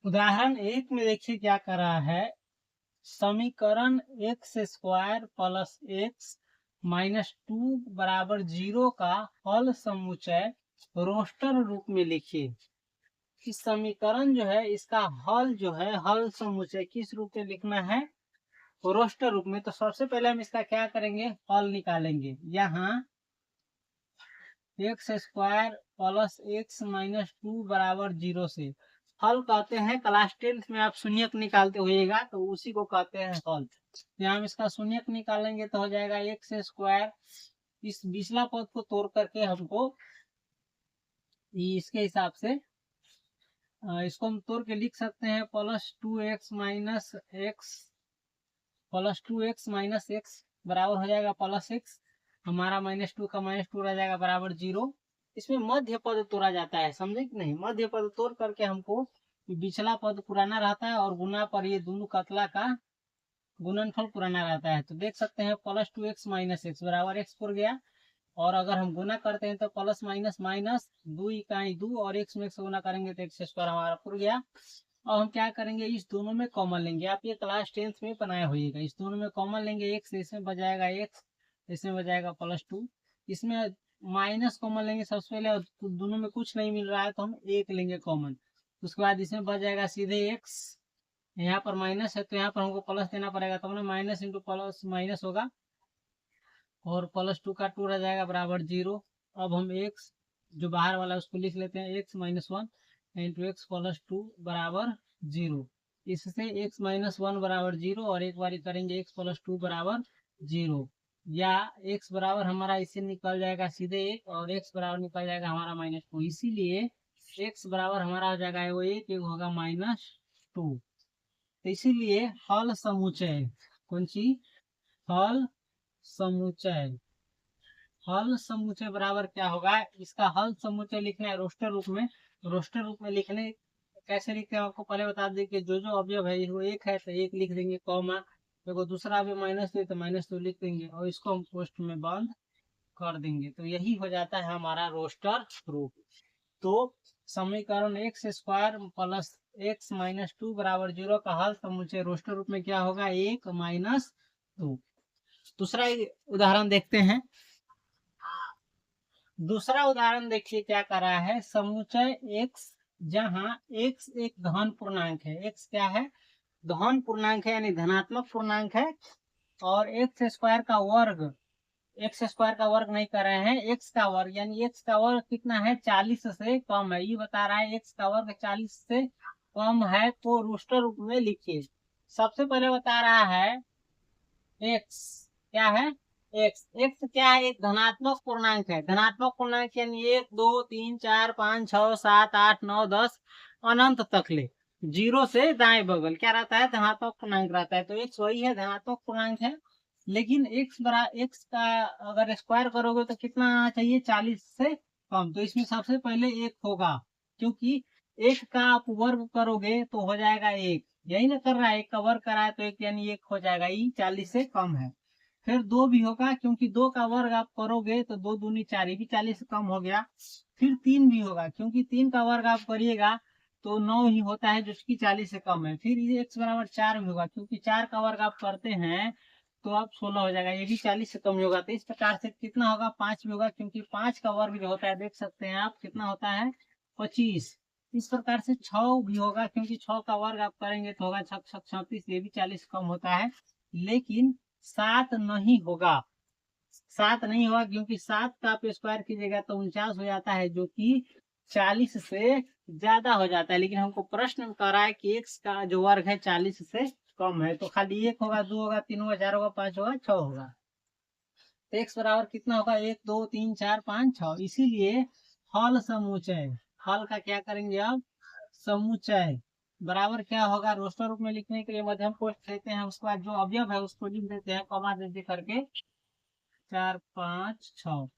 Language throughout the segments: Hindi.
उदाहरण एक में देखिए क्या कर रहा है। समीकरण x square plus x minus 2 बराबर 0 का हल समुच्चय रोस्टर रूप में लिखिए। इस समीकरण जो है इसका हल जो है हल समुच्चय किस रूप में लिखना है? रोस्टर रूप में। तो सबसे पहले हम इसका क्या करेंगे, हल निकालेंगे। यहाँ x square plus x minus 2 बराबर 0 से हल कहते हैं। क्लास 10th में आप शून्यक निकालते होइएगा तो उसी को कहते हैं हल। यहाँ हम इसका शून्यक निकालेंगे तो हो जाएगा एक्स स्क्वायर। इस पिछला पद को तोड़ करके हमको इसके हिसाब से इसको हम तोड़ के लिख सकते हैं प्लस 2x माइनस एक्स बराबर हो जाएगा प्लस एक्स। हमारा -2 का -2 रह जाएगा बराबर 0। इसमें मध्य पद तोड़ा जाता है, समझे कि नहीं? मध्य पद तोड़ करके हमको पिछला पद पुराना रहता है और गुना पर ये दोनों कतला का गुणनफल पुराना रहता है। तो देख सकते हैं +2x माइनस एक्स बराबर एक्स पुर गया। और अगर हम गुना करते हैं तो प्लस माइनस माइनस 2 इकाई 2 और एक्स में गुना करेंगे तो एक्स स्क्वायर हमारा पुर गया। अब हम क्या करेंगे, इस दोनों में कॉमन लेंगे। आप ये क्लास 10th में बनाया होइएगा। इस दोनों में कॉमन लेंगे एक्स, इसमें बजाएगा एक्स, इसमें बजाएगा +2। इसमें माइनस कॉमन लेंगे सबसे पहले, और दोनों में कुछ नहीं मिल रहा है तो हम एक लेंगे कॉमन। उसके बाद इसमें बच जाएगा सीधे एक्स। यहाँ पर माइनस है तो यहाँ पर हमको प्लस देना पड़ेगा, तो हमने माइनस इंटू प्लस माइनस होगा और +2 का 2 रह जाएगा बराबर 0। अब हम एक्स जो बाहर वाला उसको लिख लेते हैं, एक्स माइनस 1 इंटू एक्स +2 बराबर 0। इससे एक्स माइनस 1 बराबर 0 और एक बार करेंगे एक्स +2 बराबर 0, या एक्स बराबर हमारा इससे निकल जाएगा सीधे 1 और एक्स बराबर निकल जाएगा हमारा -2। इसीलिए एक्स बराबर हमारा हो जाएगा वो 1 होगा -2। तो इसीलिए हल समुच्चय, कौन सी? हल समुच्चय। हल समुच्चय बराबर क्या होगा? इसका हल समुच्चय लिखना है रोस्टर रूप में। रोस्टर रूप में लिखने कैसे लिखते हैं आपको पहले बता दें कि जो जो अवयव है वो एक है तो एक लिख देंगे कॉमा, देखो दूसरा अवयव -2 तो -2 लिख देंगे और इसको हम पोस्ट में बंद कर देंगे। तो यही हो जाता है हमारा रोस्टर रूप। तो समीकरण x square plus x minus 2 बराबर 0 का हल समुच्चय रोस्टर रूप में क्या होगा? 1 -2। दूसरा उदाहरण देखते हैं। दूसरा उदाहरण देखिए क्या कर रहा है। समुच्चय x जहां x एक धन पूर्णांक है। x क्या है? धन पूर्णांक है, यानी धनात्मक पूर्णांक है। और एक्स स्क्वायर का वर्ग, एक्स स्क्वायर का वर्ग नहीं कर रहे हैं, एक्स का वर्ग, यानी एक्स का वर्ग कितना है? 40 से कम है। ये बता रहा है एक्स का वर्ग 40 से कम है तो रोस्टर रूप में लिखिए। सबसे पहले बता रहा है एक्स क्या है? एक्स एक्स क्या है? एक धनात्मक पूर्णांक है। धनात्मक पूर्णांक यानी 1 2 3 4 5 6 7 8 9 10 अनंत तक ले, 0 से दाएं बगल क्या रहता है? धनात्मक पूर्णांक रहता है। तो एक्स वही है, धनात्मक पूर्णांक है। लेकिन एक्स का अगर स्क्वायर करोगे तो कितना आना चाहिए? 40 से कम। तो इसमें सबसे पहले 1 होगा, क्योंकि 1 का आप वर्ग करोगे तो हो जाएगा 1। यही ना कर रहा है, 1 का वर्ग करा है तो 1 यानी 1 हो जाएगा, ये 40 से कम है। फिर 2 भी होगा, क्योंकि 2 का वर्ग आप करोगे तो 2 दूनी 4, ये भी 40 से कम हो गया। फिर 3 भी होगा, क्योंकि 3 का वर्ग आप करिएगा तो 9 ही होता है, जो कि 40 से कम है। फिर ये x बराबर 4 भी होगा, क्योंकि 4 का वर्ग आप करते हैं तो आप 16 हो जाएगा, ये भी 40 से कम होगा। तो इस प्रकार से कितना होगा? 5 भी होगा, क्योंकि 5 का वर्ग जो होता है देख सकते हैं आप कितना होता है? 25। इस प्रकार से 6 भी होगा, क्योंकि 6 का वर्ग आप करेंगे तो होगा 6 6 36, ये भी 40 कम होता है। लेकिन 7 नहीं होगा, 7 नहीं होगा, क्योंकि 7 का आप स्क्वायर कीजिएगा तो 49 हो जाता है, जो कि 40 से ज्यादा हो जाता है। लेकिन हमको प्रश्न में कह रहा है कि x का जो वर्ग है 40 से कम है, तो खाली 1 होगा, 2 होगा, 3 होगा, 4 होगा, 5 होगा, 6 होगा। तो x बराबर कितना होगा? 1 2 3 4 5 6। इसीलिए हल समुच्चय, हल का क्या करेंगे अब? समुच्चय बराबर क्या होगा? रोस्टर रूप में लिखने के लिए मध्यम पोस्ट लेते हैं, उसके बाद जो अवयव है उसको लिख देते हैं कॉमा दे करके 4 5 6।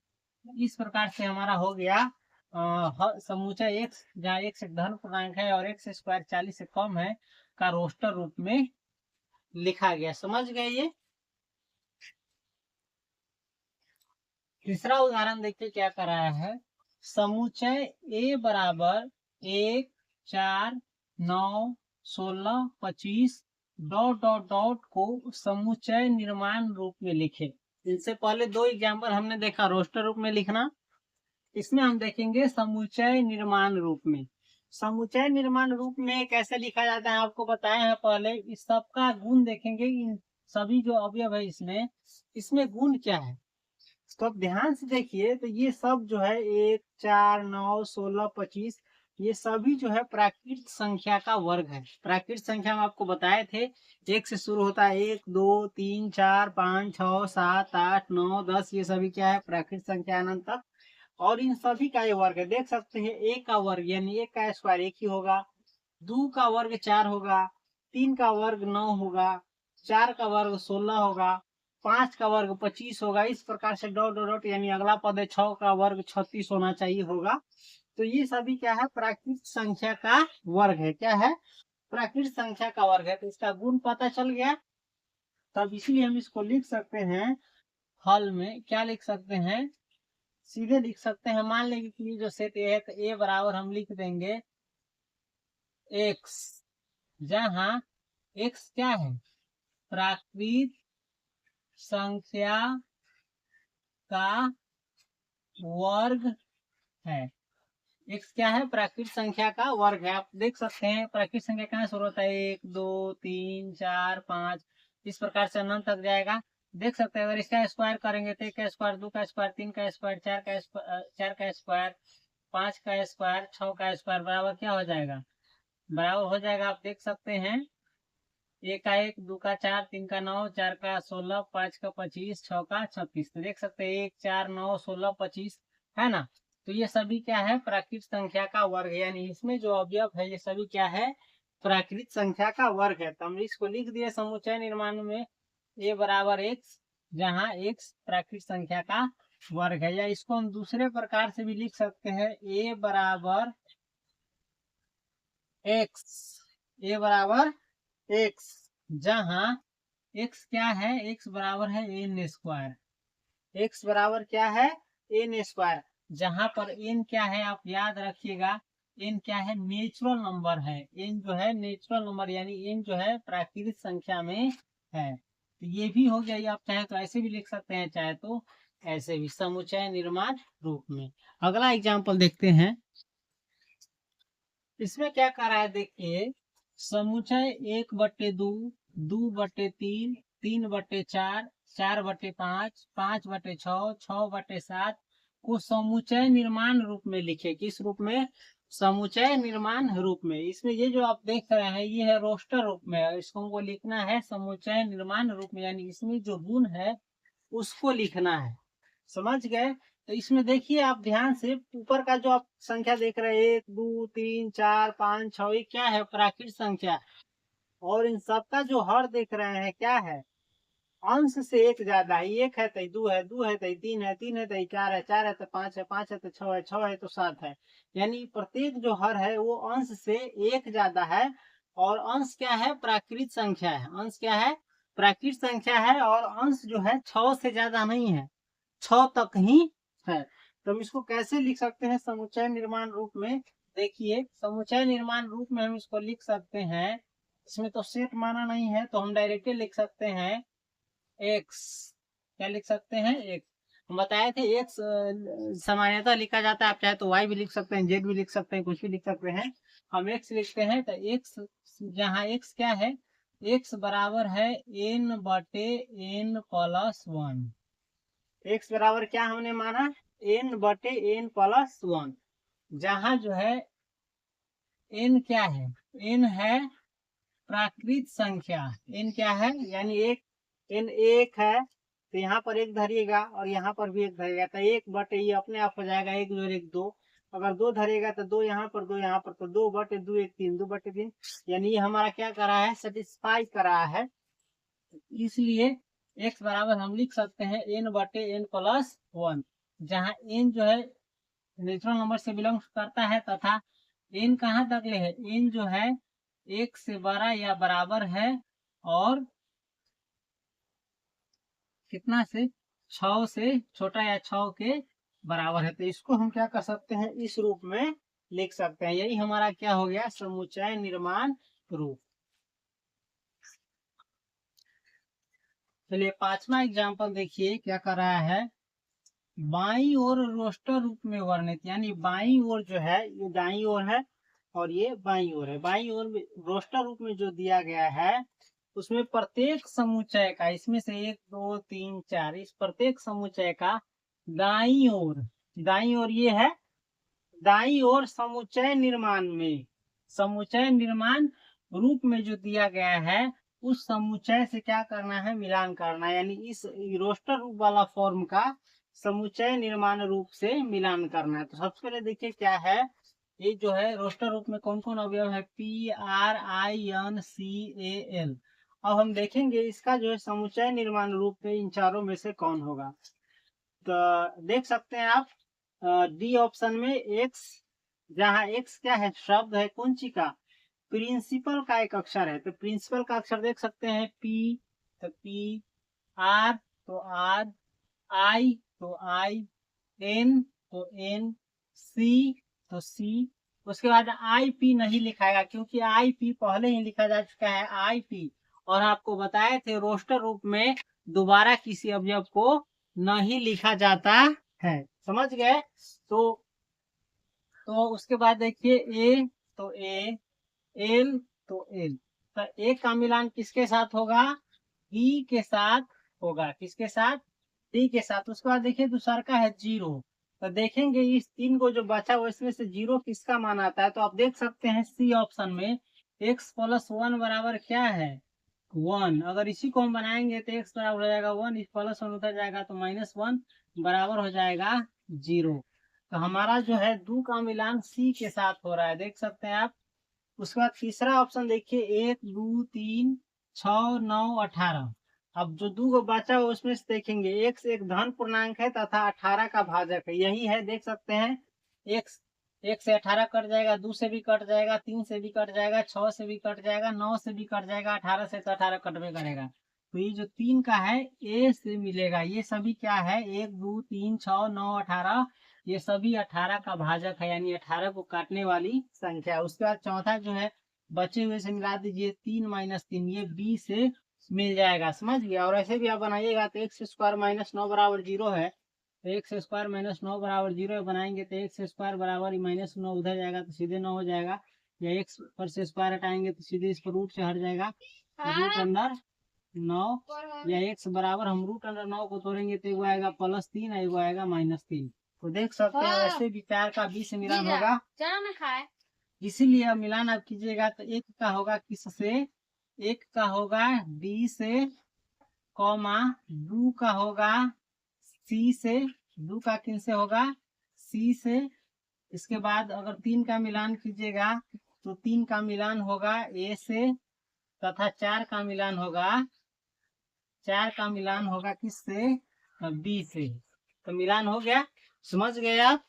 इस प्रकार से हमारा हो गया समुच्चय एक्स, जहाँ एक्स एक धन पूर्णांक है और एक्स स्क्वायर 40 से कम है का रोस्टर रूप में लिखा गया। समझ गए ये? तीसरा उदाहरण देखिए क्या कर रहा है। समुच्चय a बराबर 1 4 9, 16, 25 डॉट डॉट डॉट को समुच्चय निर्माण रूप में लिखे। इनसे पहले दो एग्जाम्पल हमने देखा रोस्टर रूप में लिखना, इसमें हम देखेंगे समुच्चय निर्माण रूप में। समुच्चय निर्माण रूप में कैसे लिखा जाता है आपको बताया है पहले। इस सबका गुण देखेंगे, इन सभी जो अवयव है इसमें गुण क्या है। तो अब ध्यान से देखिए, तो ये सब जो है 1, 4, 9, 16, 25 ये सभी जो है प्राकृत संख्या का वर्ग है। प्राकृत संख्या में आपको बताए थे एक से शुरू होता है, 1, 2, 3, 4, 5, 6, 7, 8, 9, 10 ये सभी क्या है प्राकृत संख्या अनंत तक। और इन सभी का ये वर्ग है, देख सकते हैं। एक का वर्ग यानी एक का स्क्वायर एक ही होगा, 2 का वर्ग 4 होगा, 3 का वर्ग 9 होगा, 4 का वर्ग 16 होगा, 5 का वर्ग 25 होगा। इस प्रकार से डॉट डॉट डॉट यानी अगला पद है 6 का वर्ग 36 होना चाहिए होगा। तो ये सभी क्या है प्राकृत संख्या का वर्ग है। क्या है प्राकृत संख्या का वर्ग है। तो इसका गुण पता चल गया। तब इसलिए हम इसको लिख सकते हैं हल में। क्या लिख सकते हैं, सीधे लिख सकते हैं। मान लेंगे कि ये जो सेट ए है तो ए बराबर हम लिख देंगे एक्स, जहां एक्स क्या है प्राकृत संख्या का वर्ग है। एक्स क्या है प्राकृत संख्या का वर्ग है। आप देख सकते हैं प्राकृत संख्या कहाँ शुरू होता है, 1, 2, 3, 4, 5 इस प्रकार से अनंत तक जाएगा। देख सकते हैं अगर इसका स्क्वायर करेंगे तो 1 का स्क्वायर, 2 का स्क्वायर, 3 का स्क्वायर, 4 का स्क्वायर, 5 का स्क्वायर, 6 का स्क्वायर बराबर क्या हो जाएगा, बराबर हो जाएगा। आप देख सकते हैं 1 का 1, 2 का 4, 3 का 9, 4 का 16, 5 का 25, 6 का 26। तो देख सकते हैं 1, 4, 9, 16, 25 है ना। तो ये सभी क्या है प्राकृत संख्या का वर्ग है, यानी इसमें जो अवयव है ये सभी क्या है प्राकृत संख्या का वर्ग है। तो हम इसको लिख दिए समुच्चय निर्माण में ए बराबर एक्स, जहाँ एक्स प्राकृत संख्या का वर्ग है। या इसको हम दूसरे प्रकार से भी लिख सकते हैं, ए बराबर एक्स, ए बराबर एक्स, जहाँ एक्स क्या है, एक्स बराबर है एन स्क्वायर। एक्स बराबर क्या है एन स्क्वायर, जहां पर एन क्या है आप याद रखिएगा, एन क्या है नेचुरल नंबर है। एन जो है नेचुरल नंबर यानी एन जो है प्राकृतिक संख्या में है। तो ये भी हो गया। ये आप चाहे तो ऐसे भी लिख सकते हैं, चाहे तो ऐसे भी, समुच्चय निर्माण रूप में। अगला एग्जाम्पल देखते हैं। इसमें क्या कर रहा है देखिए, समुच्चय 1/2, 2/3, 3/4, 4/5, 5/6, 6/7 को समुच्चय निर्माण रूप में लिखे। किस रूप में, समुच्चय निर्माण रूप में। इसमें ये जो आप देख रहे हैं ये है रोस्टर रूप में, इसको हमको लिखना है समुच्चय निर्माण रूप में, यानी इसमें जो गुण है उसको लिखना है। समझ गए। तो इसमें देखिए आप ध्यान से, ऊपर का जो आप संख्या देख रहे हैं 1, 2, 3, 4, 5, 6 ये क्या है प्राकृत संख्या। और इन सबका जो हर देख रहे हैं क्या है अंश से एक ज्यादा है। 1 है तो 2 है, 2 है तो 3 है, 3 है तो 4 है, 4 है तो 5 है, 5 है तो 6 है, 6 है तो 7 है। यानी प्रत्येक जो हर है वो अंश से एक ज्यादा है। और अंश क्या है प्राकृत संख्या है। अंश क्या है प्राकृत संख्या है। और अंश जो है 6 से ज्यादा नहीं है, 6 तक ही है। तो हम इसको कैसे लिख सकते हैं समुच्चय निर्माण रूप में। देखिए समुच्चय निर्माण रूप में हम इसको लिख सकते हैं, इसमें तो सेट माना नहीं है तो हम डायरेक्टली लिख सकते हैं एक्स। क्या लिख सकते हैं एक्स। हम बताए थे एक्स सामान्यतः लिखा जाता है, आप चाहे तो वाई भी लिख सकते हैं, जेड भी लिख सकते हैं, कुछ भी लिख सकते हैं। हम एक्स लिखते हैं तो एक्स, जहाँ एक्स क्या है, एक्स बराबर है n/n+1। एक्स बराबर क्या हमने माना n/n+1, जहां जो है n क्या है, n है प्राकृत संख्या। n क्या है यानी एक, n 1 है तो यहाँ पर एक धरिएगा और यहाँ पर भी एक धरिएगा तो 1/, ये अपने आप हो जाएगा 1 जोड़ 1 2। अगर 2 धरिएगा तो 2 यहाँ पर, 2 यहाँ पर, तो 2/2 1 3, 2/3। यानी ये हमारा क्या कर रहा है सेटिस्फाई कर रहा है। इसलिए x बराबर हम लिख सकते हैं n/n+1, जहाँ n जो है नेचुरल नंबर से बिलोंग करता है तथा n कहाँ तक ले है, n जो है 1 से बड़ा या बराबर है और कितना से 6 से छोटा या 6 के बराबर है। तो इसको हम क्या कर सकते हैं इस रूप में लिख सकते हैं। यही हमारा क्या हो गया, समुच्चय निर्माण रूप। चलिए पांचवा एग्जाम्पल देखिए क्या कर रहा है। बाईं ओर रोस्टर रूप में वर्णित, यानी बाईं ओर जो है ये दाईं ओर है और ये बाईं ओर है। बाईं ओर में रोस्टर रूप में जो दिया गया है उसमें प्रत्येक समुच्चय का, इसमें से 1 2 3 4, इस प्रत्येक समुच्चय का दाईं ओर ये है, दाईं ओर समुच्चय निर्माण में, समुच्चय निर्माण रूप में जो दिया गया है उस समुच्चय से क्या करना है, मिलान करना है। यानी इस रोस्टर रूप वाला फॉर्म का समुच्चय निर्माण रूप से मिलान करना है। तो सबसे पहले देखिए क्या है, ये जो है रोस्टर रूप में कौन कौन अवयव है, PRINCAL। अब हम देखेंगे इसका जो है समुच्चय निर्माण रूप में इन चारों में से कौन होगा। तो देख सकते हैं आप डी ऑप्शन में एक्स, जहाँ एक्स क्या है, शब्द है, कौन सी का, प्रिंसिपल का एक अक्षर है। तो प्रिंसिपल का अक्षर देख सकते हैं पी, तो पी, आर तो आर, आई तो आई, एन तो एन, सी तो सी। उसके बाद आई पी नहीं लिखाएगा क्योंकि आई पी पहले ही लिखा जा चुका है आई पी, और आपको बताए थे रोस्टर रूप में दोबारा किसी अवयव को नहीं लिखा जाता है, समझ गए। तो उसके बाद देखिए ए तो ए, एल तो एल। तो ए का मिलान किसके साथ होगा, डी के साथ होगा, किसके साथ, डी के साथ। उसके बाद देखिए दूसरा का है जीरो। तो देखेंगे इस तीन को जो बचा हुआ इसमें से जीरो किसका मान आता है। तो आप देख सकते हैं सी ऑप्शन में x + 1 बराबर क्या है, 1। अगर इसी को हम बनाएंगे तो x बराबर हो जाएगा 1, इस +1 उधर जाएगा तो -1 बराबर हो जाएगा 0। तो हमारा जो है दो का मिलान सी के साथ हो रहा है, देख सकते हैं आप। उसके बाद तीसरा ऑप्शन देखिए 1 2 3 6 9 18। अब जो दो बचा हुआ उसमें से देखेंगे x एक धन पूर्णांक है तथा 18 का भाजक है, यही है, देख सकते हैं। x 1 से 18 कट जाएगा, 2 से भी कट जाएगा, 3 से भी कट जाएगा, 6 से भी कट जाएगा, 9 से भी कट जाएगा, 18 से तो 18 कटवे करेगा। तो ये जो 3 का है ए से मिलेगा। ये सभी क्या है, 1 2 3 6 9 18, ये सभी 18 का भाजक है, यानी 18 को काटने वाली संख्या। उसके बाद चौथा जो है बचे हुए से मिला दीजिए, 3 - 3, ये बी से मिल जाएगा, समझ गया। और ऐसे भी आप बनाइएगा तो x² - 9 बराबर 0 है, तो x² - 9 बराबर 0 बनाएंगे तो x² बराबर -9 उधर जाएगा तो सीधे 9 हो जाएगा, या x पर से स्क्वायर हटाएंगे तो सीधे इस पर रूट से हट जाएगा, रूट अंदर 9, या x बराबर हम रूट अंडर 9 को तोड़ेंगे तो एगो आएगा +3 और एगो आएगा -3। तो देख सकते हैं वैसे भी 4 का 20 से मिलान होगा, इसीलिए अब मिलान आप कीजिएगा तो एक का होगा किससे, एक का होगा डी से, कॉमा 2 का होगा सी से, 2 का किन से होगा, सी से। इसके बाद अगर 3 का मिलान कीजिएगा तो 3 का मिलान होगा ए से, तथा 4 का मिलान होगा, 4 का मिलान होगा किससे, बी से। तो मिलान हो गया, समझ गए आप।